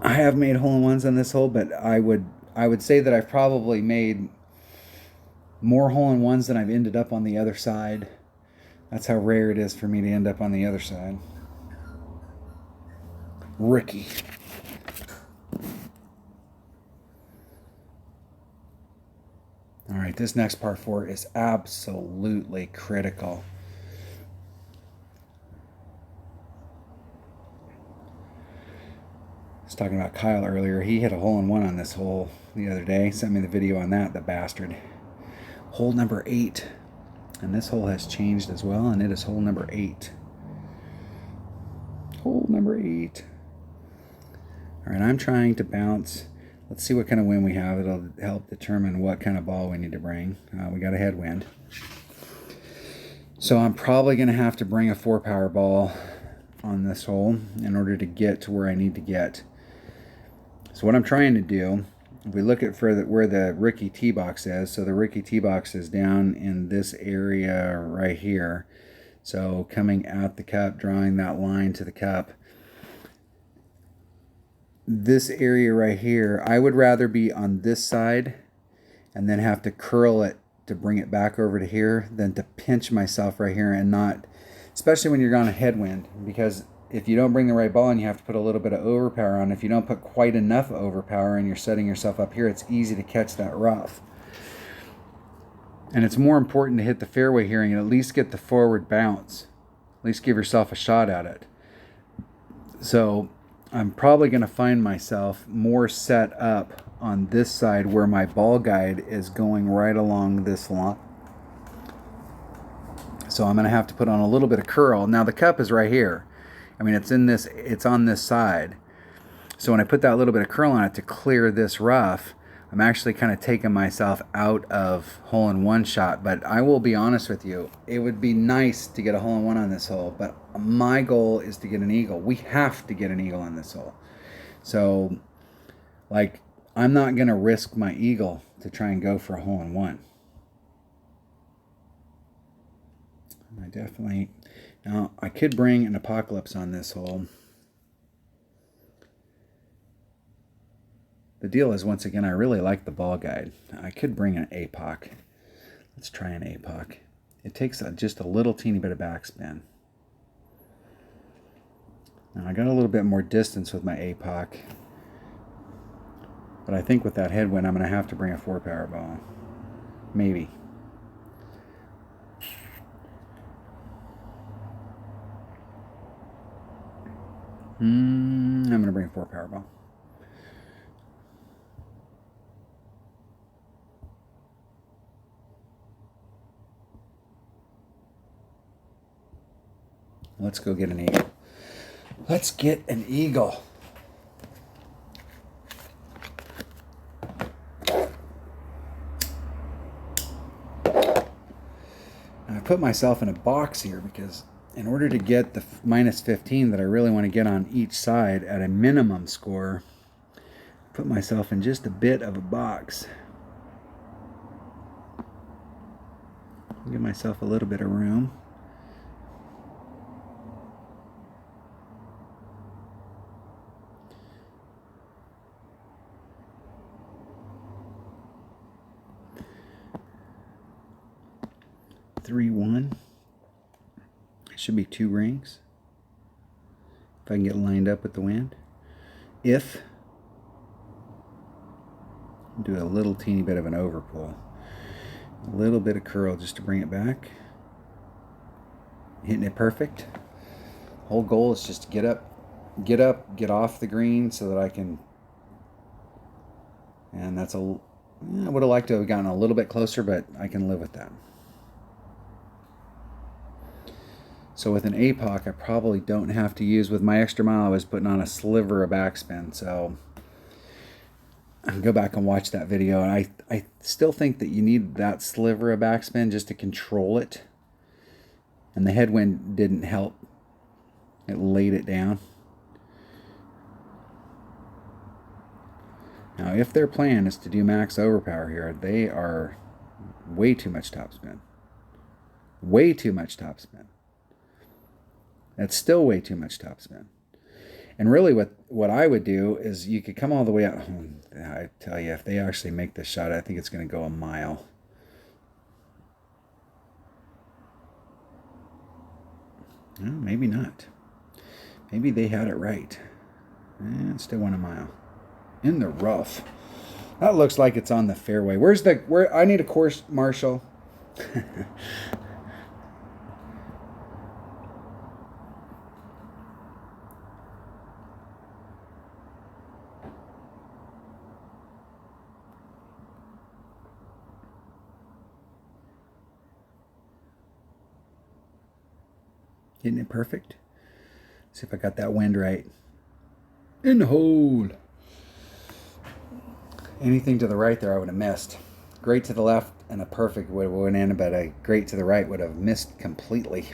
I have made hole-in-ones on this hole, but I would say that I've probably made more hole-in-ones than I've ended up on the other side. That's how rare it is for me to end up on the other side. Ricky. All right, right, this next par 4 is absolutely critical. I was talking about Kyle earlier. He hit a hole-in-one on this hole the other day. Sent me the video on that, the bastard. Hole number 8. And this hole has changed as well, and it is hole number 8. Hole number 8. All right, I'm trying to bounce. Let's see what kind of wind we have. It'll help determine what kind of ball we need to bring. We got a headwind. So I'm probably going to have to bring a 4-power ball on this hole in order to get to where I need to get. So what I'm trying to do, if we look at where the Ricky tee box is, so the Ricky tee box is down in this area right here. So coming out the cup, drawing that line to the cup. This area right here, I would rather be on this side and then have to curl it to bring it back over to here than to pinch myself right here and not, especially when you're on a headwind, because if you don't bring the right ball and you have to put a little bit of overpower on, if you don't put quite enough overpower and you're setting yourself up here, it's easy to catch that rough. And it's more important to hit the fairway here and at least get the forward bounce. At least give yourself a shot at it. So I'm probably going to find myself more set up on this side where my ball guide is going right along this line. So I'm going to have to put on a little bit of curl. Now the cup is right here. I mean, it's on this side. So when I put that little bit of curl on it to clear this rough, I'm actually kind of taking myself out of hole-in-one shot. But I will be honest with you, it would be nice to get a hole-in-one on this hole, but my goal is to get an eagle. We have to get an eagle on this hole. So, like, I'm not going to risk my eagle to try and go for a hole-in-one. I definitely... Now, I could bring an Apocalypse on this hole. The deal is, once again, I really like the ball guide. I could bring an APOC. Let's try an APOC. It takes just a little teeny bit of backspin. Now, I got a little bit more distance with my APOC. But I think with that headwind, I'm going to have to bring a 4-power ball. Maybe. I'm going to bring a 4-power ball. Let's go get an eagle. Let's get an eagle. Now, I put myself in a box here because in order to get the minus 15 that I really want to get on each side at a minimum score, put myself in just a bit of a box. Give myself a little bit of room. Three, 1. Should be 2 rings. If I can get lined up with the wind. If do a little teeny bit of an overpull. A little bit of curl just to bring it back. Hitting it perfect. Whole goal is just to get up, get off the green so that I can, and that's I would have liked to have gotten a little bit closer, but I can live with that. So with an APOC, I probably don't have to use, with my extra mile, I was putting on a sliver of backspin. So I can go back and watch that video. And I still think that you need that sliver of backspin just to control it. And the headwind didn't help. It laid it down. Now, if their plan is to do max overpower here, they are way too much topspin. Way too much topspin. That's still way too much topspin. And really what I would do is you could come all the way out. I tell you, if they actually make this shot, I think it's going to go a mile. No, maybe not. Maybe they had it right. And still went a mile. In the rough. That looks like it's on the fairway. Where I need a course marshal. Getting it perfect. See if I got that wind right. In the hole. Anything to the right there I would have missed. Great to the left and a perfect would have went in, but a great to the right would have missed completely.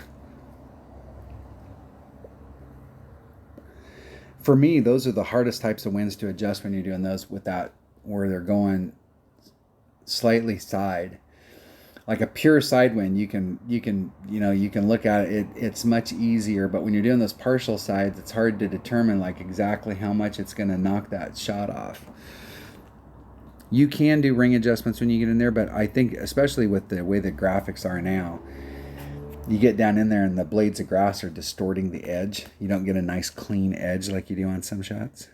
For me, those are the hardest types of winds to adjust when you're doing those without where they're going slightly side. Like a pure side wind, you can look at it, it's much easier, but when you're doing those partial sides, it's hard to determine like exactly how much it's going to knock that shot off. You can do ring adjustments when you get in there, but I think especially with the way the graphics are now, you get down in there and the blades of grass are distorting the edge. You don't get a nice clean edge like you do on some shots.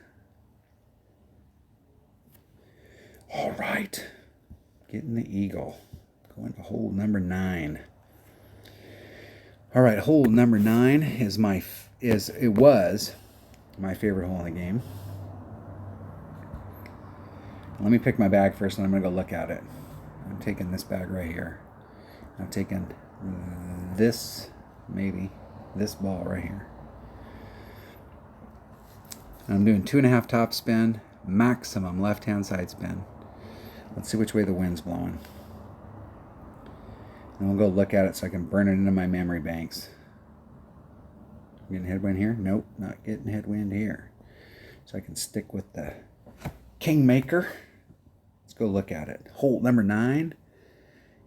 All right, getting the eagle. Going to hole number 9. All right, hole number 9 was my favorite hole in the game. Let me pick my bag first, and I'm gonna go look at it. I'm taking this bag right here. I'm taking this ball right here. I'm doing 2.5 top spin, maximum left-hand side spin. Let's see which way the wind's blowing. And we'll go look at it so I can burn it into my memory banks. Getting headwind here? Nope, not getting headwind here. So I can stick with the Kingmaker. Let's go look at it. Hole number 9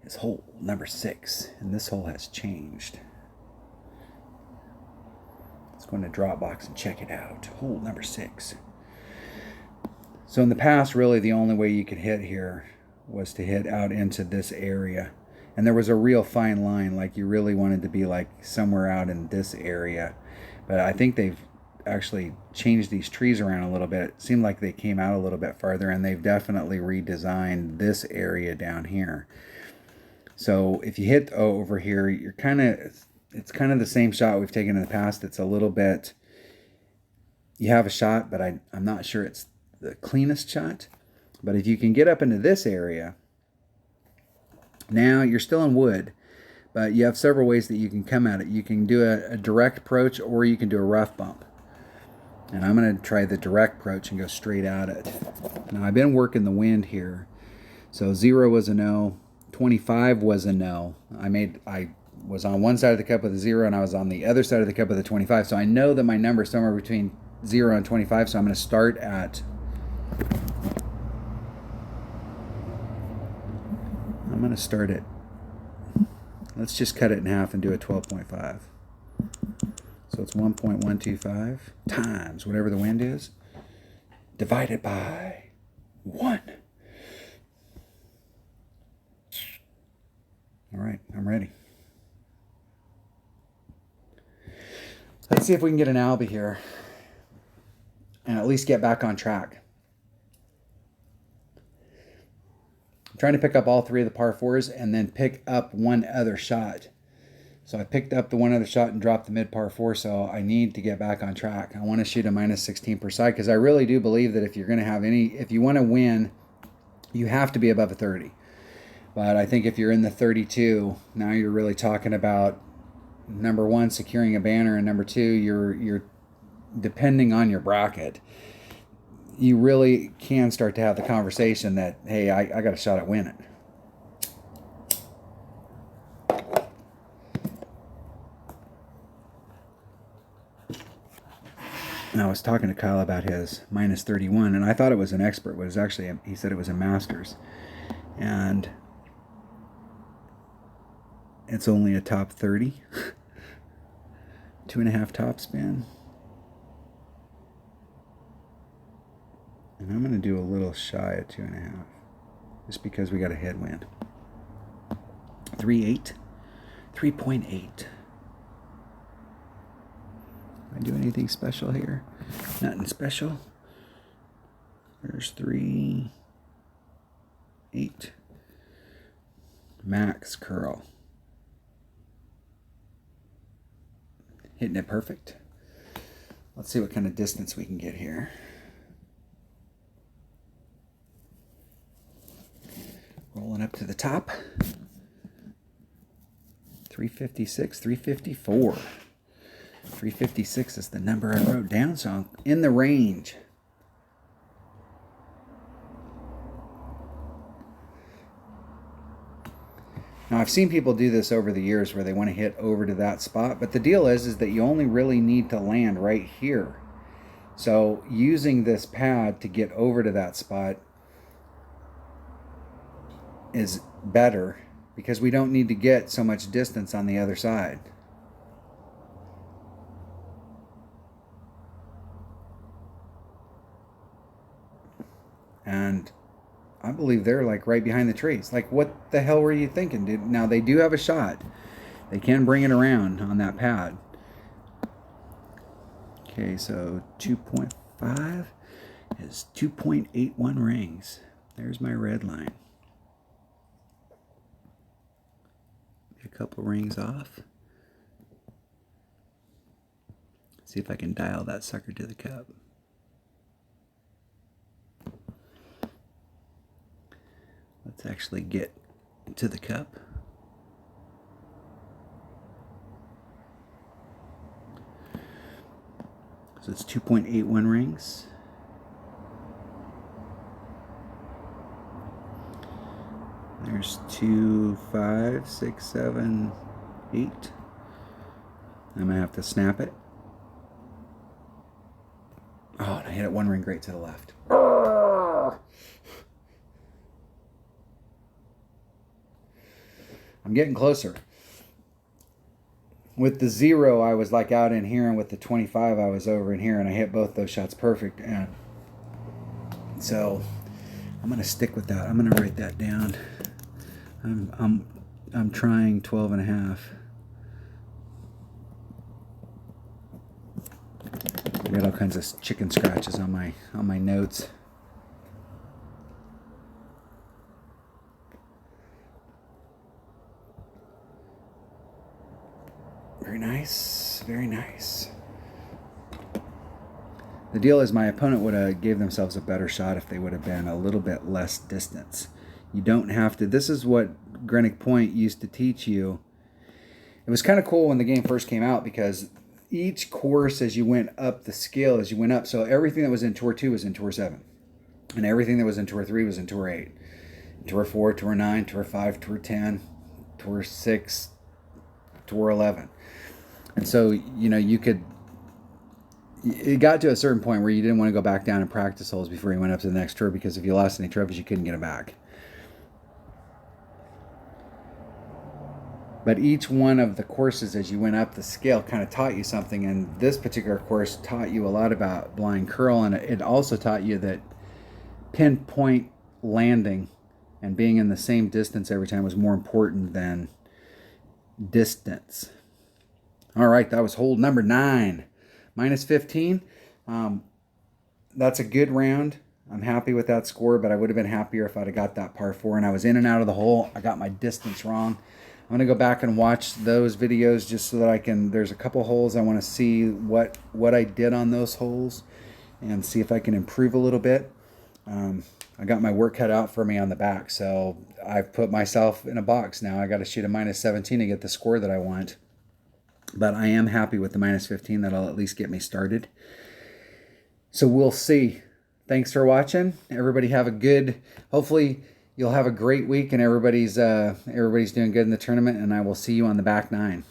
is hole number 6, and this hole has changed. Let's go into Dropbox and check it out. Hole number 6. So in the past, really the only way you could hit here was to hit out into this area. And there was a real fine line, like you really wanted to be like somewhere out in this area. But I think they've actually changed these trees around a little bit. It seemed like they came out a little bit farther, and they've definitely redesigned this area down here. So if you hit over here, it's kind of the same shot we've taken in the past. It's a little bit, you have a shot, but I'm not sure it's the cleanest shot. But if you can get up into this area, now you're still in wood, but you have several ways that you can come at it. You can do a direct approach, or you can do a rough bump. And I'm going to try the direct approach and go straight at it. Now I've been working the wind here. So 0 was a no, 25 was a no. I was on one side of the cup with a 0, and I was on the other side of the cup with a 25. So I know that my number is somewhere between 0 and 25. So I'm going to start at, let's just cut it in half and do a 12.5. So it's 1.125 times whatever the wind is, divided by 1. All right, I'm ready. Let's see if we can get an Albie here and at least get back on track. I'm trying to pick up all 3 of the par 4s and then pick up one other shot. So I picked up the one other shot and dropped the mid par 4, so I need to get back on track. I want to shoot a -16 per side, because I really do believe that if you're going to have if you want to win, you have to be above a 30. But I think if you're in the 32, now you're really talking about, number 1, securing a banner, and number 2, you're depending on your bracket. You really can start to have the conversation that, hey, I got a shot at winning. And I was talking to Kyle about his -31, and I thought it was an expert, but it was actually, he said it was a Masters. And it's only a top 30. 2.5 top spin. And I'm going to do a little shy of 2.5, just because we got a headwind. 3.8. 3.8. I do anything special here? Nothing special. There's 3. 8. Max curl. Hitting it perfect. Let's see what kind of distance we can get here. Rolling up to the top. 356, 354. 356 is the number I wrote down, so I'm in the range. Now, I've seen people do this over the years where they want to hit over to that spot, but the deal is that you only really need to land right here. So using this pad to get over to that spot is better because we don't need to get so much distance on the other side. And I believe they're like right behind the trees. Like, what the hell were you thinking, dude? Now, they do have a shot. They can bring it around on that pad. Okay, so 2.5 is 2.81 rings. There's my red line. A couple rings off. See if I can dial that sucker to the cup. Let's actually get to the cup. So it's 2.81 rings. There's 2, 5, 6, 7, 8. I'm going to have to snap it. Oh, and I hit it one ring right to the left. I'm getting closer. With the 0, I was like out in here, and with the 25, I was over in here, and I hit both those shots perfect. And so I'm going to stick with that. I'm going to write that down. I'm trying 12 and a half. I got all kinds of chicken scratches on my notes. Very nice, very nice. The deal is my opponent would have gave themselves a better shot if they would have been a little bit less distance. You don't have to. This is what Greenock Point used to teach you. It was kind of cool when the game first came out because each course as you went up the scale, as you went up, so everything that was in Tour 2 was in Tour 7. And everything that was in Tour 3 was in Tour 8. Tour 4, Tour 9, Tour 5, Tour 10, Tour 6, Tour 11. And so, you know, you could, it got to a certain point where you didn't want to go back down and practice holes before you went up to the next tour because if you lost any trophies, you couldn't get them back. But each one of the courses as you went up the scale kind of taught you something, and this particular course taught you a lot about blind curl, and it also taught you that pinpoint landing and being in the same distance every time was more important than distance. All right, that was hole number 9. Minus 15. That's a good round. I'm happy with that score, but I would have been happier if I'd have got that par 4 and I was in and out of the hole. I got my distance wrong. I'm going to go back and watch those videos just so that I can, there's a couple holes I want to see what I did on those holes and see if I can improve a little bit. I got my work cut out for me on the back, so I've put myself in a box now. I got to shoot a minus 17 to get the score that I want. But I am happy with the minus 15. That'll at least get me started. So we'll see. Thanks for watching. Everybody have a good, hopefully you'll have a great week and everybody's doing good in the tournament, and I will see you on the back 9.